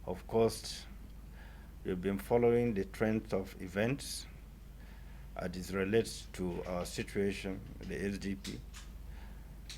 Of course, we've been following the trend of events as it relates to our situation, the SDP,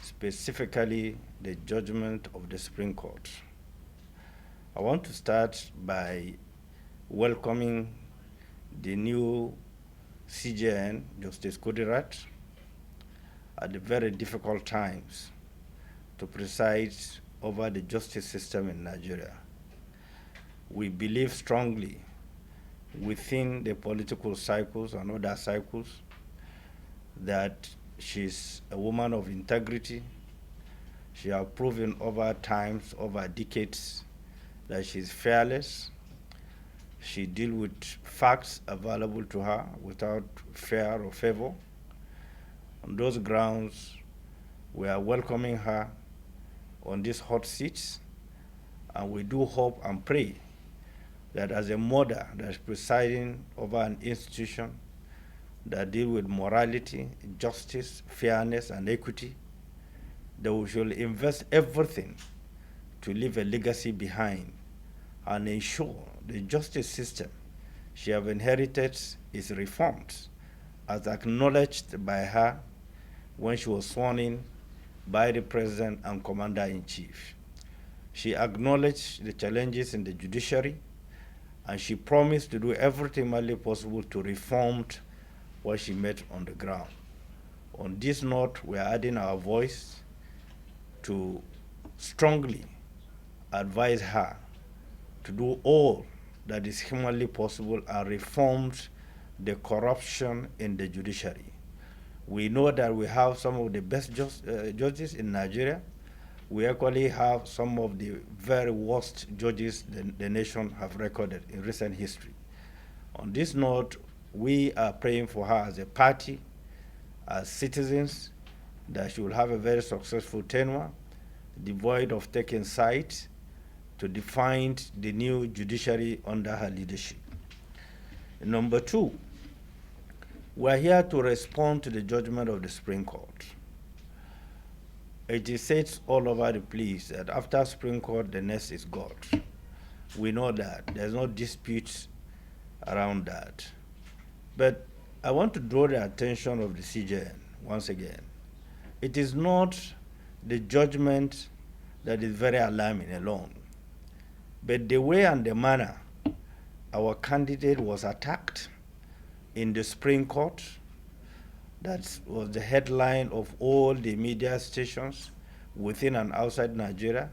specifically the judgment of the Supreme Court. I want to start by welcoming the new CJN, Justice Kudirat, at the very difficult times to preside over the justice system in Nigeria. We believe strongly within the political cycles and other cycles that she's a woman of integrity. She has proven over times, over decades, that she's fearless. She deals with facts available to her without fear or favor. On those grounds, we are welcoming her on these hot seats, and we do hope and pray that as a mother that's presiding over an institution that deals with morality, justice, fairness, and equity, that we shall invest everything to leave a legacy behind and ensure the justice system she has inherited is reformed, as acknowledged by her when she was sworn in by the President and Commander-in-Chief. She acknowledged the challenges in the judiciary, and she promised to do everything humanly possible to reform what she met on the ground. On this note, we are adding our voice to strongly advise her to do all that is humanly possible and reform the corruption in the judiciary. We know that we have some of the best judges in Nigeria. We actually have some of the very worst judges the nation have recorded in recent history. On this note, we are praying for her as a party, as citizens, that she will have a very successful tenure, devoid of taking sides, to define the new judiciary under her leadership. Number two, we are here to respond to the judgment of the Supreme Court. It is said all over the place that after Supreme Court, the next is God. We know that. There's no dispute around that. But I want to draw the attention of the CJN once again. It is not the judgment that is very alarming alone, but the way and the manner our candidate was attacked in the Supreme Court. That was the headline of all the media stations within and outside Nigeria,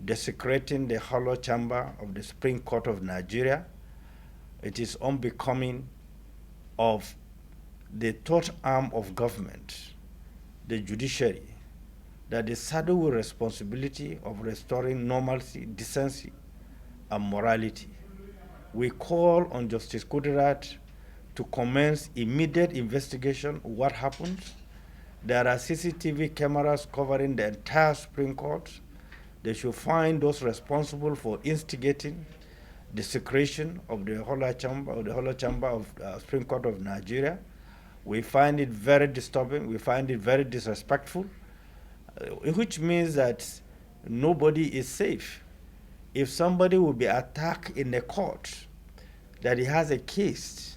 desecrating the hollow chamber of the Supreme Court of Nigeria. It is unbecoming of the third arm of government, the judiciary, that is saddled with responsibility of restoring normalcy, decency, and morality. We call on Justice Kudirat to commence immediate investigation of what happened. There are CCTV cameras covering the entire Supreme Court. They should find those responsible for instigating desecration of the hollow chamber of Supreme Court of Nigeria. We find it very disturbing. We find it very disrespectful, which means that nobody is safe. If somebody will be attacked in a court, that he has a case,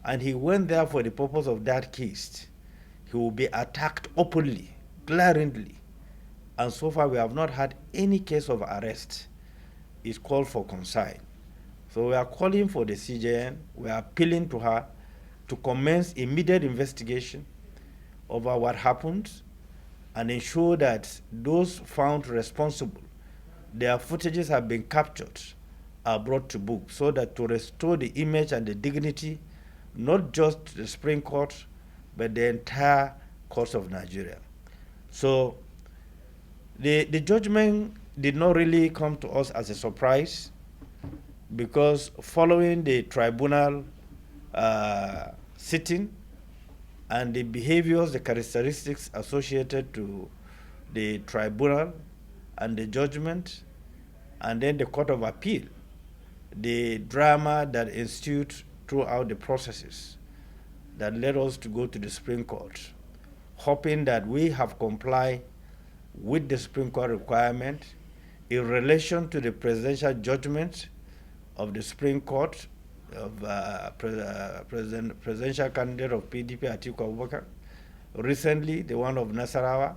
and he went there for the purpose of that case, he will be attacked openly, glaringly. And so far, we have not had any case of arrest. It's called for concern. So we are calling for the CJN, we are appealing to her to commence immediate investigation over what happened and ensure that those found responsible, their footages have been captured, are brought to book, so that to restore the image and the dignity, not just the Supreme Court, but the entire courts of Nigeria. So the judgment did not really come to us as a surprise, because following the tribunal sitting and the behaviors, the characteristics associated to the tribunal and the judgment, and then the Court of Appeal, the drama that ensued throughout the processes that led us to go to the Supreme Court, hoping that we have complied with the Supreme Court requirement in relation to the presidential judgment of the Supreme Court of presidential candidate of PDP, Atiku Abubakar. Recently, the one of Nasarawa,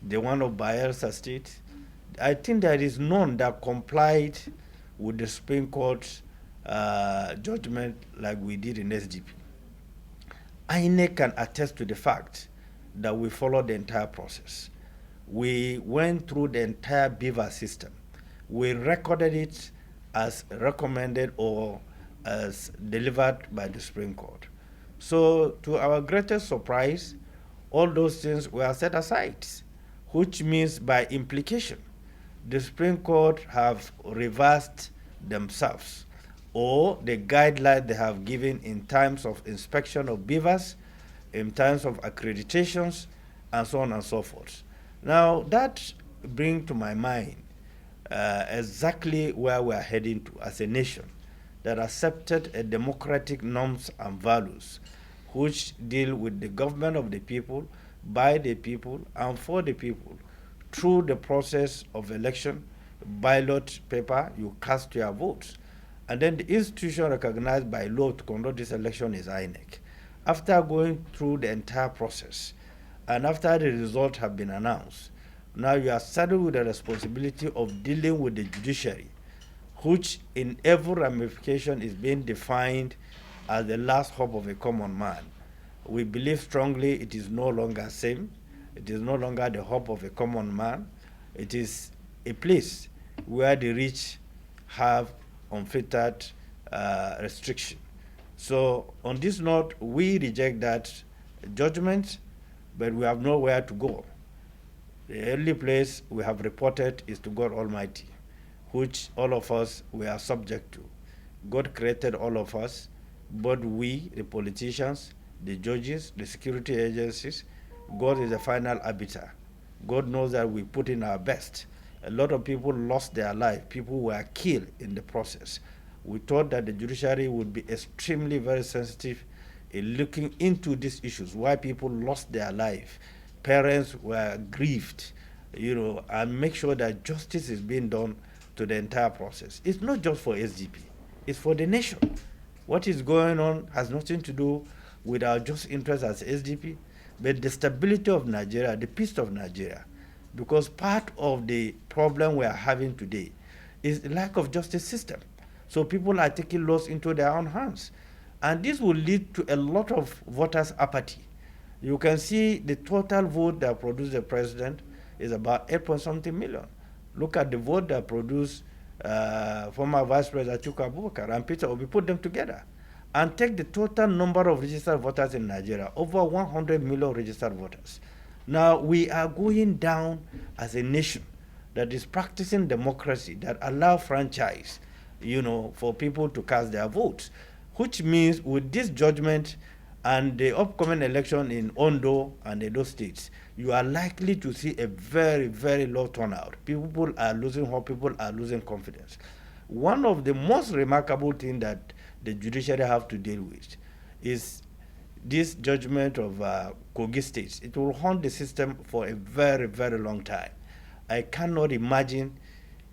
the one of Bayelsa State. I think there is none that complied with the Supreme Court judgment like we did in SDP. INEC can attest to the fact that we followed the entire process. We went through the entire Beaver system. We recorded it as recommended or as delivered by the Supreme Court. So to our greatest surprise, all those things were set aside, which means by implication, the Supreme Court have reversed themselves or the guidelines they have given in terms of inspection of beavers, in terms of accreditations, and so on and so forth. Now, that brings to my mind exactly where we are heading to as a nation that accepted a democratic norms and values which deal with the government of the people, by the people, and for the people. Through the process of election, ballot paper, you cast your votes. And then the institution recognized by law to conduct this election is INEC. After going through the entire process, and after the results have been announced, now you are saddled with the responsibility of dealing with the judiciary, which in every ramification is being defined as the last hope of a common man. We believe strongly it is no longer same. It is no longer the hope of a common man. It is a place where the rich have unfettered restriction. So on this note, we reject that judgment, but we have nowhere to go. The only place we have reported is to God Almighty, which all of us we are subject to. God created all of us, both we, the politicians, the judges, the security agencies. God is the final arbiter. God knows that we put in our best. A lot of people lost their life. People were killed in the process. We thought that the judiciary would be extremely very sensitive in looking into these issues, why people lost their life. Parents were grieved, and make sure that justice is being done to the entire process. It's not just for SDP, it's for the nation. What is going on has nothing to do with our just interests as SDP, but the stability of Nigeria, the peace of Nigeria. Because part of the problem we are having today is the lack of justice system. So people are taking laws into their own hands. And this will lead to a lot of voters' apathy. You can see the total vote that produced the president is about 8-something million. Look at the vote that produced former Vice President Atiku Abubakar and peterobi. Put them together and take the total number of registered voters in Nigeria, over 100 million registered voters. Now, we are going down as a nation that is practicing democracy, that allow franchise, for people to cast their votes, which means with this judgment and the upcoming election in Ondo and Edo states, you are likely to see a very, very low turnout. People are losing hope, people are losing confidence. One of the most remarkable things that the judiciary have to deal with is this judgment of Kogi states. It will haunt the system for a very, very long time. I cannot imagine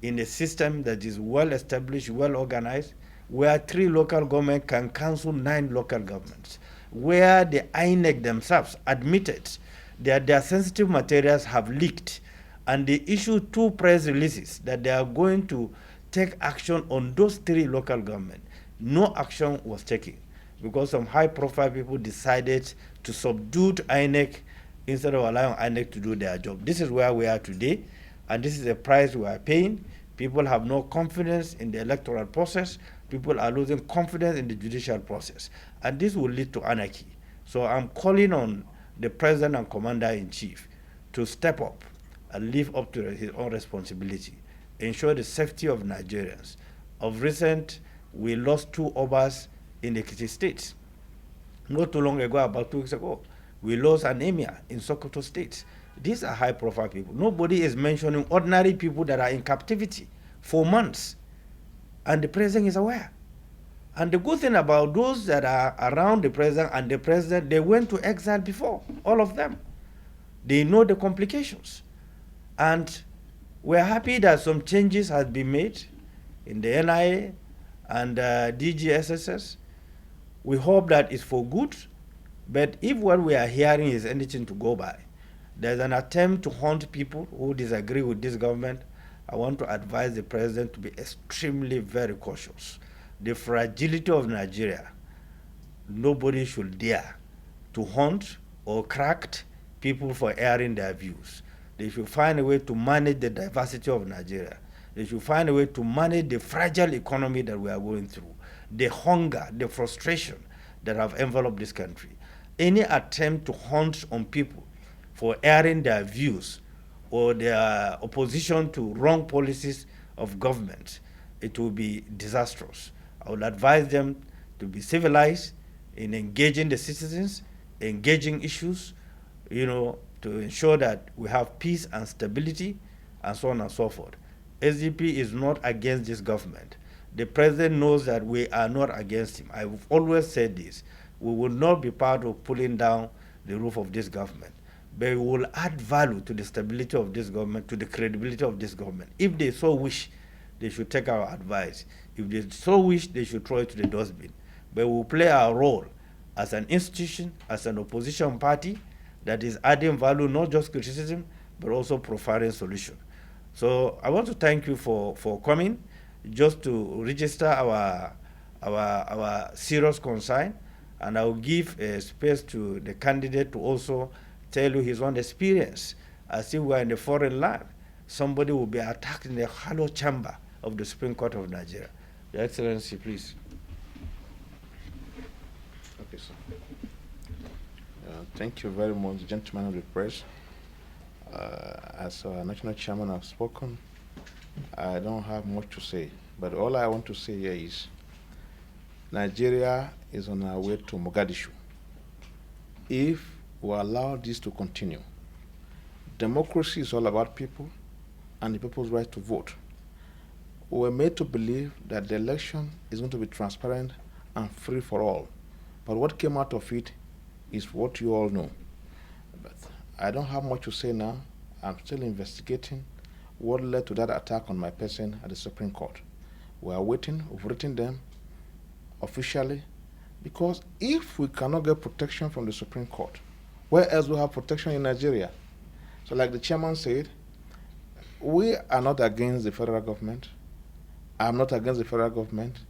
in a system that is well established, well organized, where 3 local governments can cancel 9 local governments, where the INEC themselves admitted that their sensitive materials have leaked, and they issued 2 press releases that they are going to take action on those 3 local governments. No action was taken because some high-profile people decided to subdue INEC instead of allowing INEC to do their job. This is where we are today, and this is the price we are paying. People have no confidence in the electoral process. People are losing confidence in the judicial process, and this will lead to anarchy. So I'm calling on the President and Commander-in-Chief to step up and live up to his own responsibility, ensure the safety of Nigerians. Of recent, we lost 2 obas in the Ekiti State. Not too long ago, about 2 weeks ago, we lost an emir in Sokoto State. These are high-profile people. Nobody is mentioning ordinary people that are in captivity for months, and the president is aware. And the good thing about those that are around the president and the president, they went to exile before, all of them. They know the complications. And We're happy that some changes have been made in the NIA and DGSSS. We hope that it's for good, but if what we are hearing is anything to go by, there's an attempt to hunt people who disagree with this government. I want to advise the president to be extremely very cautious. The fragility of Nigeria, nobody should dare to hunt or crack people for airing their views. They should find a way to manage the diversity of Nigeria. They should find a way to manage the fragile economy that we are going through, the hunger, the frustration that have enveloped this country. Any attempt to hunt on people for airing their views or their opposition to wrong policies of government, it will be disastrous. I would advise them to be civilized in engaging the citizens, engaging issues, to ensure that we have peace and stability, and so on and so forth. SDP is not against this government. The president knows that we are not against him. I've always said this. We will not be part of pulling down the roof of this government, but we will add value to the stability of this government, to the credibility of this government. If they so wish, they should take our advice. If they so wish, they should throw it to the dustbin. But we will play our role as an institution, as an opposition party that is adding value, not just criticism, but also providing solution. So I want to thank you for coming, just to register our serious concern, and I will give space to the candidate to also tell you his own experience. As if we are in a foreign land, somebody will be attacked in the hollow chamber of the Supreme Court of Nigeria. Your Excellency, please. Okay, sir. Thank you very much, gentlemen of the press. As our national chairman has spoken, I don't have much to say, but all I want to say here is Nigeria is on our way to Mogadishu. If we allow this to continue, democracy is all about people and the people's right to vote. We were made to believe that the election is going to be transparent and free for all. But what came out of it is what you all know. But I don't have much to say now. I'm still investigating what led to that attack on my person at the Supreme Court. We are waiting, we've written them officially, because if we cannot get protection from the Supreme Court, where else we have protection in Nigeria? So like the chairman said, we are not against the federal government. I'm not against the federal government.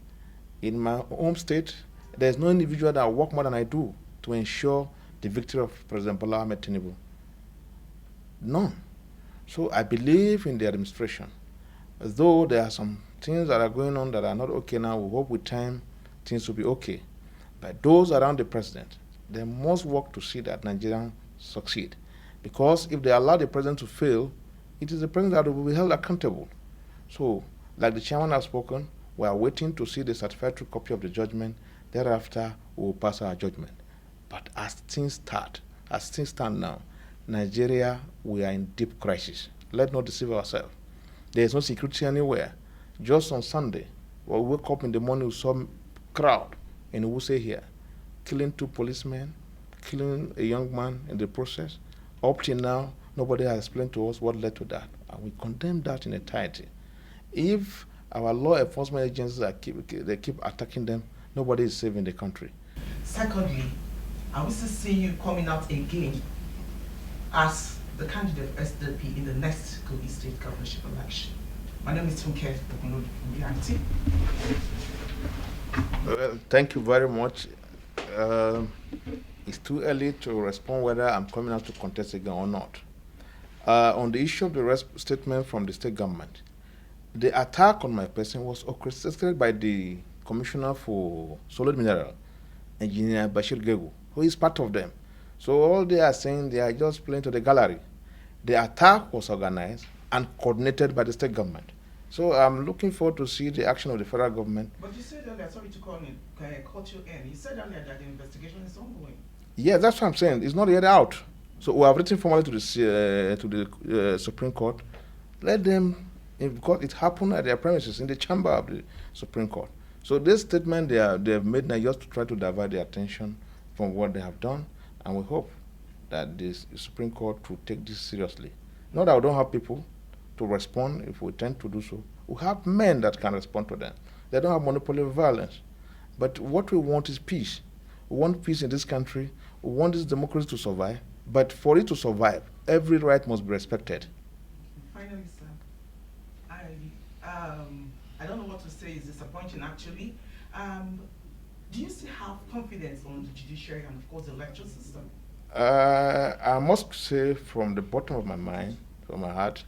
In my home state, there's no individual that work more than I do to ensure the victory of President Bola Ahmed Tinubu. None. So I believe in the administration. Though there are some things that are going on that are not okay now, we hope with time things will be okay. But those around the president, they must work to see that Nigerians succeed. Because if they allow the president to fail, it is the president that will be held accountable. So, like the chairman has spoken, we are waiting to see the certified true copy of the judgment. Thereafter, we will pass our judgment. But as things stand now, Nigeria, we are in deep crisis. Let's not deceive ourselves. There is no security anywhere. Just on Sunday, we wake up in the morning with some crowd in Wuse here, killing 2 policemen, killing a young man in the process. Up till now, nobody has explained to us what led to that. And we condemn that in entirety. If our law enforcement agencies keep attacking them, nobody is saving the country. Secondly, I will still see you coming out again as the candidate of SDP in the next Kogi State governorship election. My name is Funke Ogunlode. Well, thank you very much. It's too early to respond whether I'm coming out to contest again or not. On the issue of the statement from the state government, the attack on my person was orchestrated by the Commissioner for Solid Mineral, Engineer Bashir Gegu, who is part of them. So all they are saying, they are just playing to the gallery. The attack was organized and coordinated by the state government. So I'm looking forward to see the action of the federal government. But you said earlier, sorry to cut you in, you said earlier that the investigation is ongoing. Yeah, that's what I'm saying. It's not yet out. So we have written formally to the Supreme Court. Let them, because it happened at their premises in the chamber of the Supreme Court. So this statement they have made now just to try to divert their attention from what they have done, and we hope that the Supreme Court will take this seriously. Not that we don't have people to respond, if we tend to do so, we have men that can respond to them. They don't have monopoly of violence. But what we want is peace. We want peace in this country. We want this democracy to survive. But for it to survive, every right must be respected. Finally, sir, I don't know what to say. It's disappointing, actually. Do you still have confidence on the judiciary and, of course, the electoral system? I must say from the bottom of my mind, from my heart,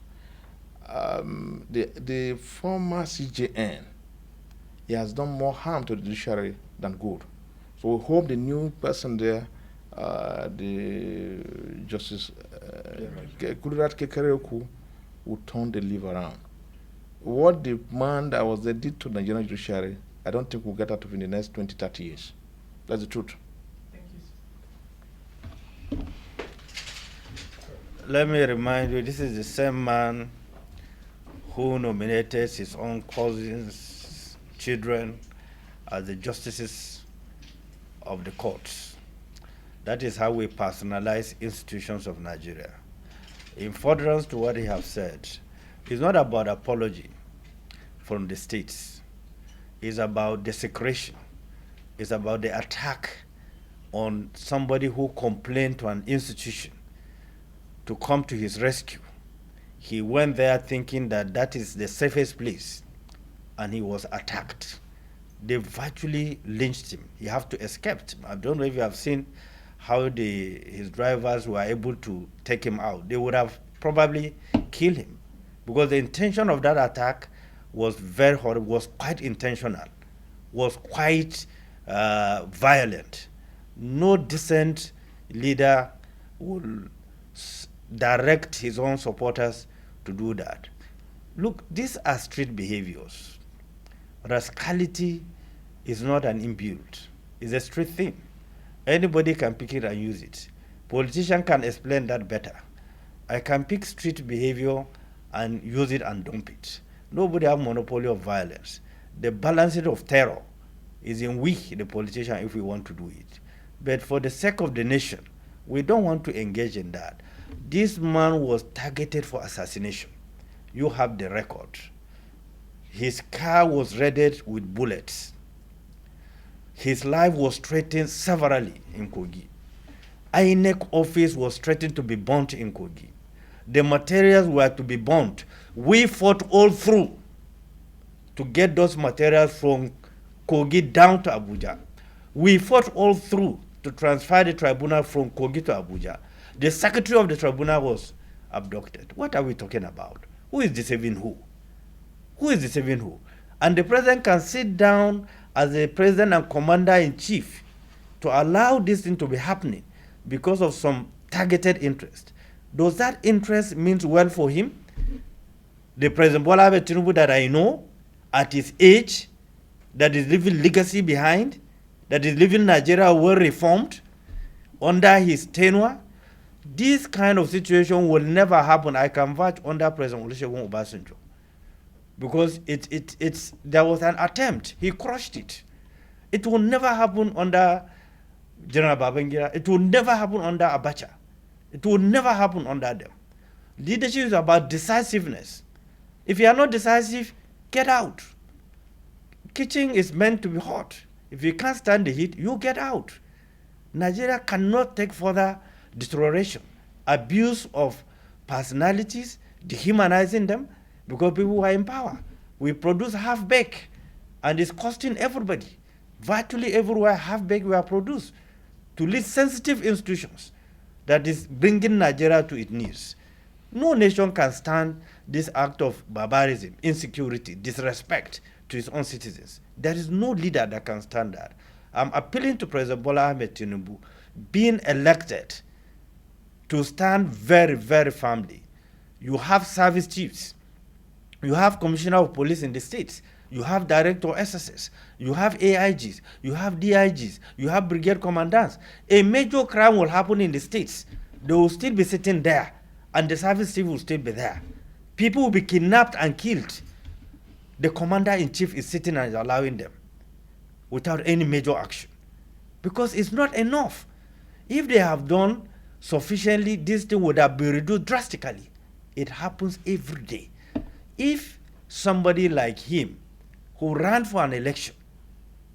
the former CJN, he has done more harm to the judiciary than good. So we hope the new person there, the Justice Kudurat Kekereoku, will turn the leaf around. What the man that was there did to the Nigerian judiciary, I don't think we'll get out of it in the next 20, 30 years. That's the truth. Thank you, sir. Let me remind you, this is the same man who nominated his own cousins, children, as the justices of the courts. That is how we personalize institutions of Nigeria. In furtherance to what he has said, it's not about apology from the states. It's about desecration. It's about the attack on somebody who complained to an institution to come to his rescue. He went there thinking that that is the safest place, and he was attacked. They virtually lynched him. He had to escape. I don't know if you have seen how his drivers were able to take him out. They would have probably killed him, because the intention of that attack was very horrible, was quite intentional, was quite violent. No decent leader will direct his own supporters to do that. Look, these are street behaviors. Rascality is not an inbuilt, it's a street thing. Anybody can pick it and use it. Politicians can explain that better. I can pick street behavior and use it and dump it. Nobody has monopoly of violence. The balancing of terror is in we, the politician, if we want to do it. But for the sake of the nation, we don't want to engage in that. This man was targeted for assassination. You have the record. His car was raided with bullets. His life was threatened severally in Kogi. INEC office was threatened to be burnt in Kogi. The materials were to be burnt. We fought all through to get those materials from Kogi down to Abuja. We fought all through to transfer the tribunal from Kogi to Abuja. The secretary of the tribunal was abducted. What are we talking about? Who is deceiving who? Who is deceiving who? And the president can sit down as the president and commander-in-chief to allow this thing to be happening because of some targeted interest. Does that interest mean well for him? The President Bola Ahmed Tinubu that I know, at his age, that is leaving legacy behind, that is leaving Nigeria well reformed under his tenure, this kind of situation will never happen. I can vouch under President Olusegun Obasanjo, because there was an attempt. He crushed it. It will never happen under General Babangida. It will never happen under Abacha. It will never happen under them. Leadership is about decisiveness. If you are not decisive, get out. Kitchen is meant to be hot. If you can't stand the heat, you get out. Nigeria cannot take further deterioration, abuse of personalities, dehumanizing them, because people are in power. We produce half-baked, and it's costing everybody. Virtually everywhere half-baked were produced to lead sensitive institutions that is bringing Nigeria to its knees. No nation can stand this act of barbarism, insecurity, disrespect to its own citizens. There is no leader that can stand that. I'm appealing to President Bola Ahmed Tinubu, being elected, to stand very, very firmly. You have service chiefs. You have commissioner of police in the states. You have director SSS. You have AIGs. You have DIGs. You have brigade commandants. A major crime will happen in the states. They will still be sitting there, and the service chief will still be there. People will be kidnapped and killed. The commander-in-chief is sitting and is allowing them without any major action, because it's not enough. If they have done sufficiently, this thing would have been reduced drastically. It happens every day. if somebody like him, who ran for an election,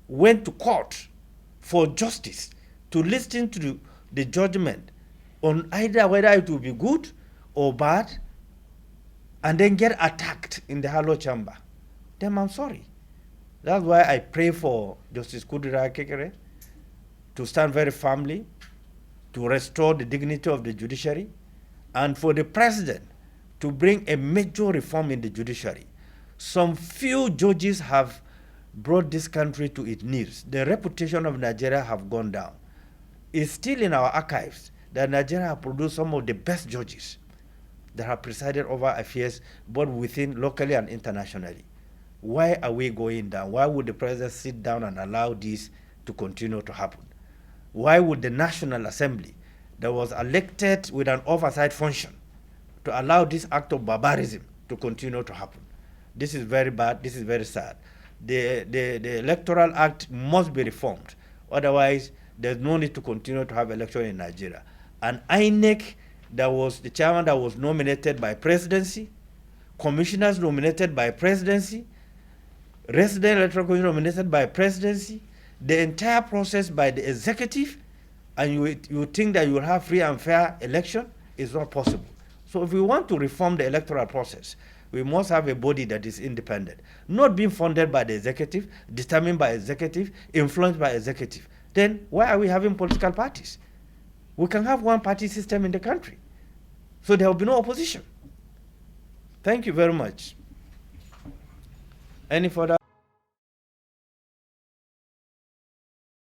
went to court for justice to listen to the judgment on either whether it will be good or bad, and then get attacked in the hollow chamber, then I'm sorry. That's why I pray for Justice Kudira Kekere to stand very firmly, to restore the dignity of the judiciary, and for the president to bring a major reform in the judiciary. Some few judges have brought this country to its knees. The reputation of Nigeria have gone down. It's still in our archives that Nigeria have produced some of the best judges that have presided over affairs both within, locally and internationally. Why are we going down? Why would the president sit down and allow this to continue to happen? Why would the National Assembly, that was elected with an oversight function, to allow this act of barbarism to continue to happen? This is very bad. This is very sad. The Electoral Act must be reformed. Otherwise, there's no need to continue to have election in Nigeria. And INEC, that was the chairman that was nominated by presidency, commissioners nominated by presidency, resident electoral commission nominated by presidency, the entire process by the executive, and you think that you will have free and fair election, is not possible. So if we want to reform the electoral process, we must have a body that is independent, not being funded by the executive, determined by executive, influenced by executive. Then why are we having political parties? We can have one party system in the country, so there will be no opposition. Thank you very much. Any further?